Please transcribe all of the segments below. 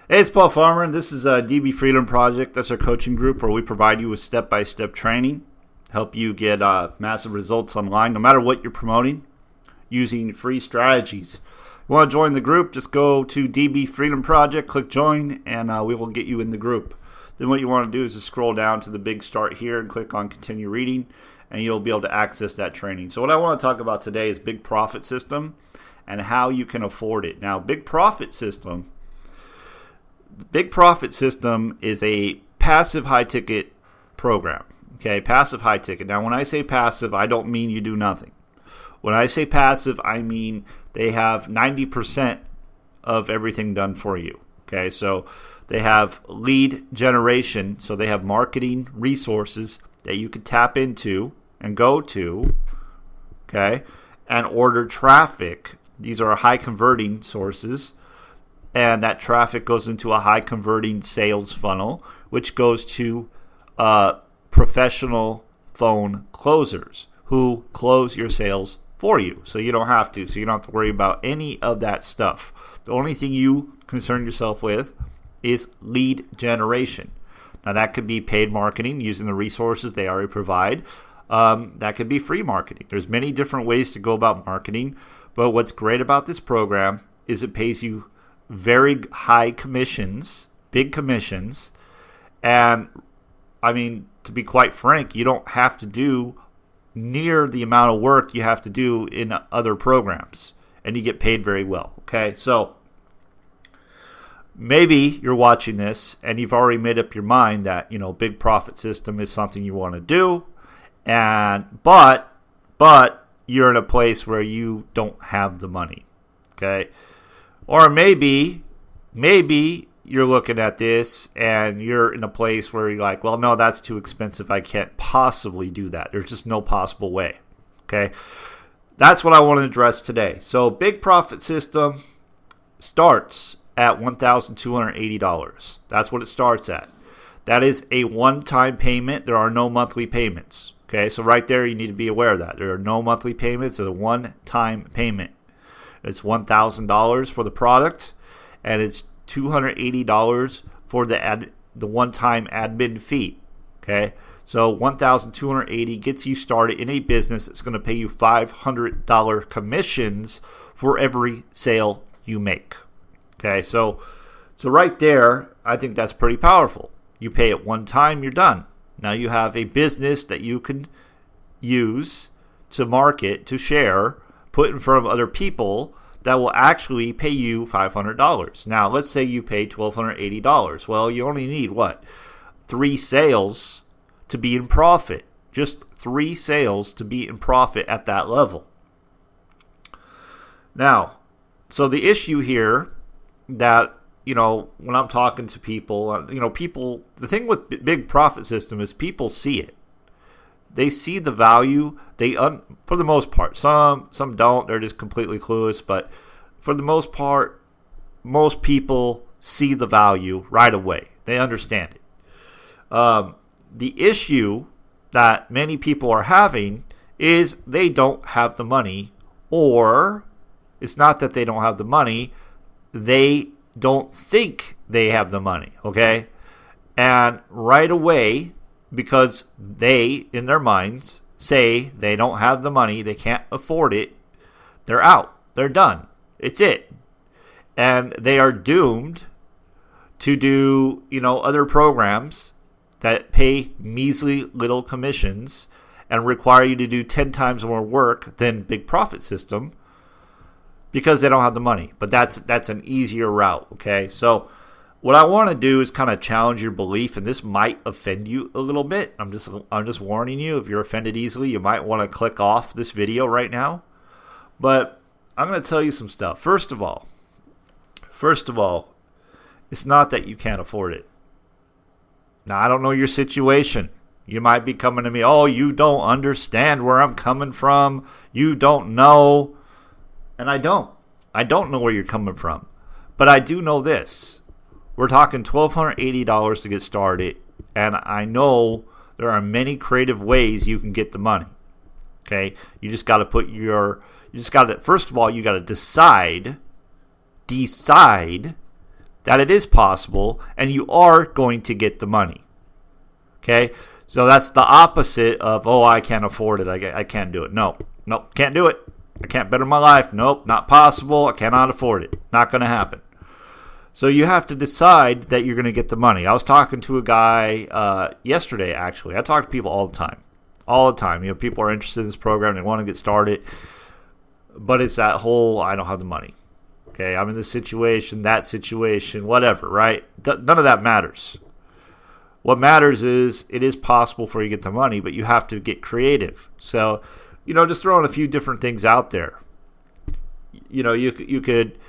Hey, it's Paul Farmer, and this is a DB Freedom Project. That's our coaching group where we provide you with step-by-step training, help you get massive results online, no matter what you're promoting, using free strategies. If you want to join the group, just go to DB Freedom Project, click join, and we will get you in the group. Then what you want to do is just scroll down to the big start here and click on continue reading, and you'll be able to access that training. So what I want to talk about today is Big Profit System and how you can afford it. Now, Big Profit System is a passive high-ticket program. Okay, passive high-ticket. Now, when I say passive, I don't mean you do nothing. When I say passive, I mean they have 90% of everything done for you. Okay, so they have lead generation, so they have marketing resources that you could tap into and go to, okay, and order traffic. These are high-converting sources. And that traffic goes into a high-converting sales funnel, which goes to professional phone closers who close your sales for you. So you don't have to. So you don't have to worry about any of that stuff. The only thing you concern yourself with is lead generation. Now, that could be paid marketing using the resources they already provide. That could be free marketing. There's many different ways to go about marketing. But what's great about this program is it pays you very high commissions, big commissions, and I mean, to be quite frank, you don't have to do near the amount of work you have to do in other programs, and you get paid very well. Okay, so maybe you're watching this and you've already made up your mind that Big Profit System is something you want to do, and but you're in a place where you don't have the money. Okay. Or maybe you're looking at this and you're in a place where you're like, well, no, that's too expensive. I can't possibly do that. There's just no possible way. Okay? That's what I want to address today. So Big Profit System starts at $1,280. That's what it starts at. That is a one-time payment. There are no monthly payments. Okay? So right there, you need to be aware of that. There are no monthly payments. It's a one-time payment. It's $1,000 for the product, and it's $280 for the one-time admin fee. Okay, so $1,280 gets you started in a business that's going to pay you $500 commissions for every sale you make. Okay, so right there, I think that's pretty powerful. You pay it one time, you're done. Now you have a business that you can use to market, to share, put in front of other people that will actually pay you $500. Now, let's say you pay $1,280. Well, you only need, 3 sales to be in profit. Just 3 sales to be in profit at that level. Now, so the issue here that, when I'm talking to people, the thing with Big Profit System is people see it. They see the value. For the most part, some don't. They're just completely clueless. But for the most part, most people see the value right away. They understand it. The issue that many people are having is they don't have the money, or it's not that they don't have the money. They don't think they have the money. Okay, and right away, because they, in their minds, say they don't have the money, they can't afford it, they're out. They're done. It's it. And they are doomed to do, other programs that pay measly little commissions and require you to do 10 times more work than Big Profit System because they don't have the money. But that's an easier route, okay? So what I want to do is kind of challenge your belief, and this might offend you a little bit. I'm just warning you. If you're offended easily, you might want to click off this video right now. But I'm going to tell you some stuff. First of all, it's not that you can't afford it. Now, I don't know your situation. You might be coming to me, oh, you don't understand where I'm coming from. You don't know. And I don't. I don't know where you're coming from. But I do know this. We're talking $1,280 to get started, and I know there are many creative ways you can get the money. Okay, you just got to first of all, you got to decide that it is possible and you are going to get the money. Okay? So that's the opposite of, oh, I can't afford it. I can't do it. Nope, can't do it. I can't better my life. Nope, not possible. I cannot afford it. Not going to happen. So you have to decide that you're going to get the money. I was talking to a guy yesterday, actually. I talk to people all the time. All the time. People are interested in this program. They want to get started. But it's that whole, I don't have the money. Okay, I'm in this situation, that situation, whatever, right? None of that matters. What matters is it is possible for you to get the money, but you have to get creative. So, just throwing a few different things out there. You could,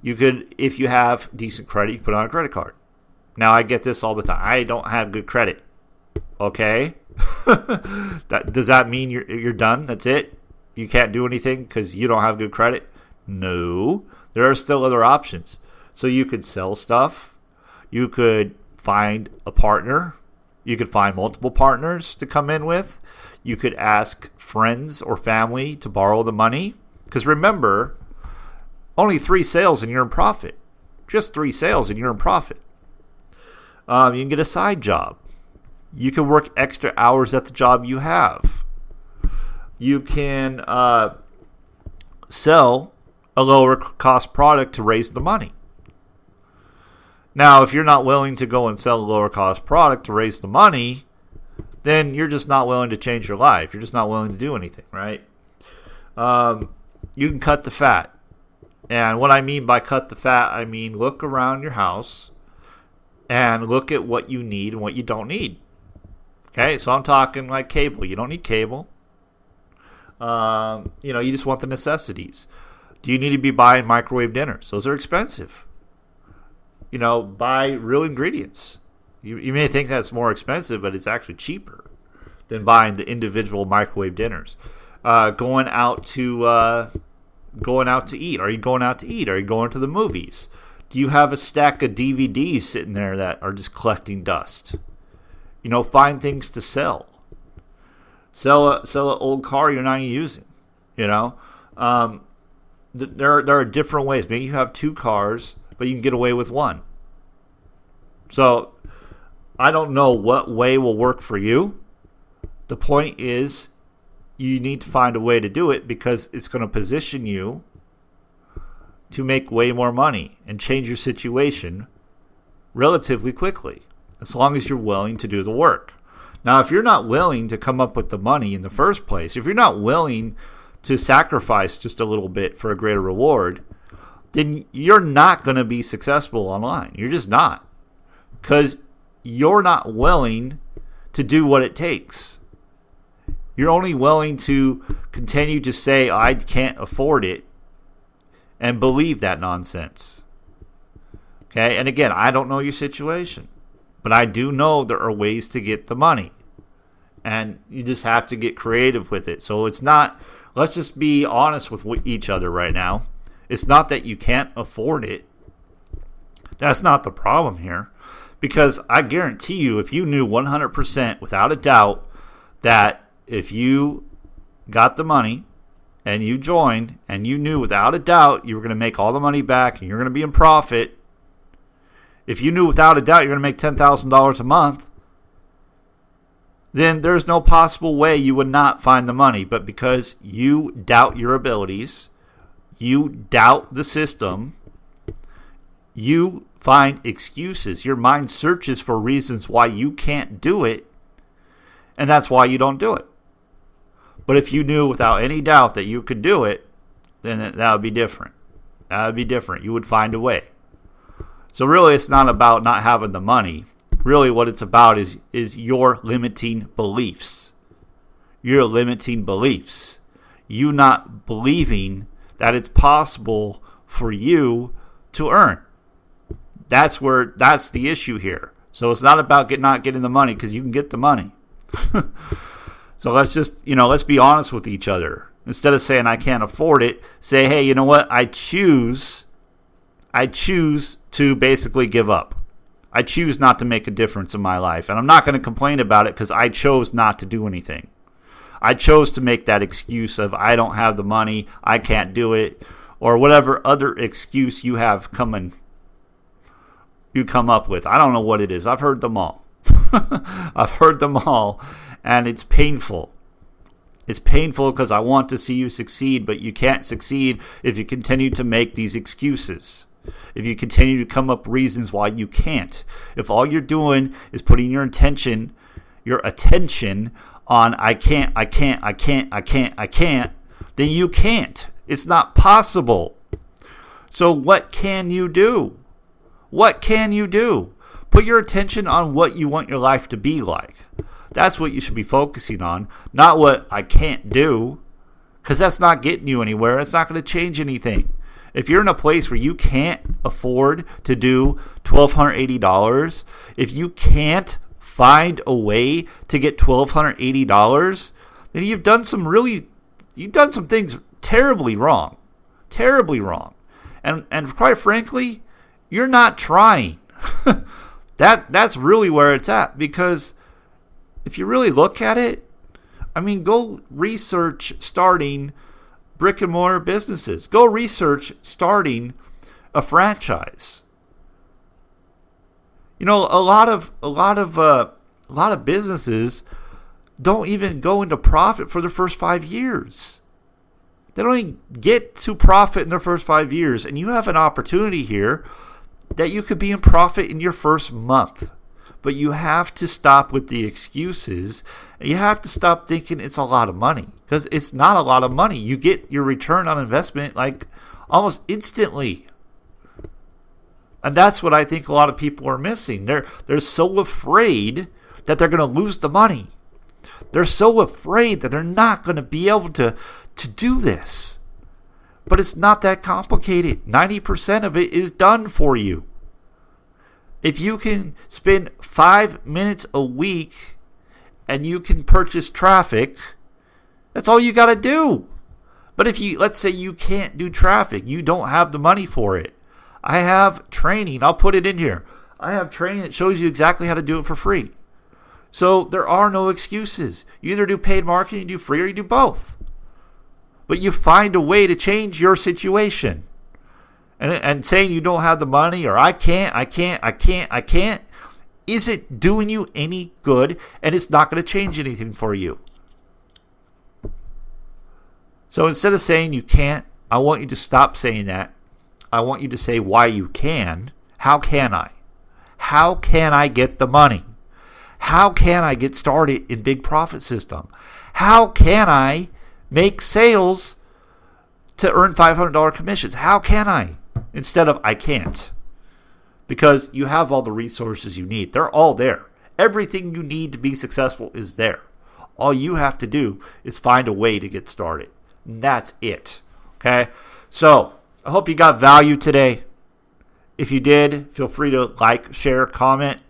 if you have decent credit, you can put on a credit card. Now, I get this all the time. I don't have good credit. Okay? Does that mean you're done? That's it? You can't do anything because you don't have good credit? No. There are still other options. So you could sell stuff. You could find a partner. You could find multiple partners to come in with. You could ask friends or family to borrow the money. Because remember, only 3 sales and you're in profit. Just 3 sales and you're in profit. You can get a side job. You can work extra hours at the job you have. You can sell a lower cost product to raise the money. Now, if you're not willing to go and sell a lower cost product to raise the money, then you're just not willing to change your life. You're just not willing to do anything, right? You can cut the fat. And what I mean by cut the fat, I mean look around your house and look at what you need and what you don't need. Okay, so I'm talking like cable. You don't need cable. You just want the necessities. Do you need to be buying microwave dinners? Those are expensive. Buy real ingredients. You may think that's more expensive, but it's actually cheaper than buying the individual microwave dinners. Going out to eat. Are you going out to eat? Are you going to the movies? Do you have a stack of DVDs sitting there that are just collecting dust? Find things to sell. Sell an old car you're not using. There are different ways. Maybe you have 2 cars, but you can get away with 1. So I don't know what way will work for you. The point is you need to find a way to do it because it's going to position you to make way more money and change your situation relatively quickly, as long as you're willing to do the work. Now, if you're not willing to come up with the money in the first place, if you're not willing to sacrifice just a little bit for a greater reward, then you're not going to be successful online. You're just not. Because you're not willing to do what it takes. You're only willing to continue to say, I can't afford it, and believe that nonsense. Okay? And again, I don't know your situation. But I do know there are ways to get the money. And you just have to get creative with it. So it's not, let's just be honest with each other right now. It's not that you can't afford it. That's not the problem here. Because I guarantee you, if you knew 100% without a doubt that if you got the money and you joined and you knew without a doubt you were going to make all the money back and you're going to be in profit, if you knew without a doubt you're going to make $10,000 a month, then there's no possible way you would not find the money. But because you doubt your abilities, you doubt the system, you find excuses. Your mind searches for reasons why you can't do it, and that's why you don't do it. But if you knew without any doubt that you could do it, then that would be different. That would be different. You would find a way. So really, it's not about not having the money. Really, what it's about is your limiting beliefs. Your limiting beliefs. You not believing that it's possible for you to earn. That's the issue here. So it's not about not getting the money, because you can get the money. So let's just, let's be honest with each other. Instead of saying I can't afford it, say, hey, you know what? I choose to basically give up. I choose not to make a difference in my life. And I'm not going to complain about it because I chose not to do anything. I chose to make that excuse of I don't have the money, I can't do it, or whatever other excuse you have coming you come up with. I don't know what it is. I've heard them all. I've heard them all, and it's painful. It's painful because I want to see you succeed, but you can't succeed if you continue to make these excuses. If you continue to come up with reasons why you can't. If all you're doing is putting your attention on I can't, then you can't. It's not possible. So what can you do? What can you do? Put your attention on what you want your life to be like. That's what you should be focusing on, not what I can't do, because that's not getting you anywhere. It's not going to change anything. If you're in a place where you can't afford to do $1,280, if you can't find a way to get $1,280, then you've done some things terribly wrong. Terribly wrong. And quite frankly, you're not trying. That's really where it's at, because if you really look at it, I mean, go research starting brick and mortar businesses. Go research starting a franchise. You know, a lot of businesses don't even go into profit for their first 5 years. They don't even get to profit in their first 5 years, and you have an opportunity here that you could be in profit in your first month. But you have to stop with the excuses. And you have to stop thinking it's a lot of money, because it's not a lot of money. You get your return on investment like almost instantly. And that's what I think a lot of people are missing. They're so afraid that they're going to lose the money. They're so afraid that they're not going to be able to do this. But it's not that complicated. 90% of it is done for you. If you can spend 5 minutes a week and you can purchase traffic, that's all you got to do. But let's say you can't do traffic, you don't have the money for it. I have training. I'll put it in here. I have training that shows you exactly how to do it for free. So there are no excuses. You either do paid marketing, you do free, or you do both. But you find a way to change your situation. And saying you don't have the money, or I can't, isn't doing you any good, and it's not going to change anything for you. So instead of saying you can't, I want you to stop saying that. I want you to say why you can. How can I? How can I get the money? How can I get started in Big Profit System? How can I make sales to earn $500 commissions? How can I? Instead of I can't. Because you have all the resources you need. They're all there. Everything you need to be successful is there. All you have to do is find a way to get started. And that's it. Okay? So, I hope you got value today. If you did, feel free to like, share, comment.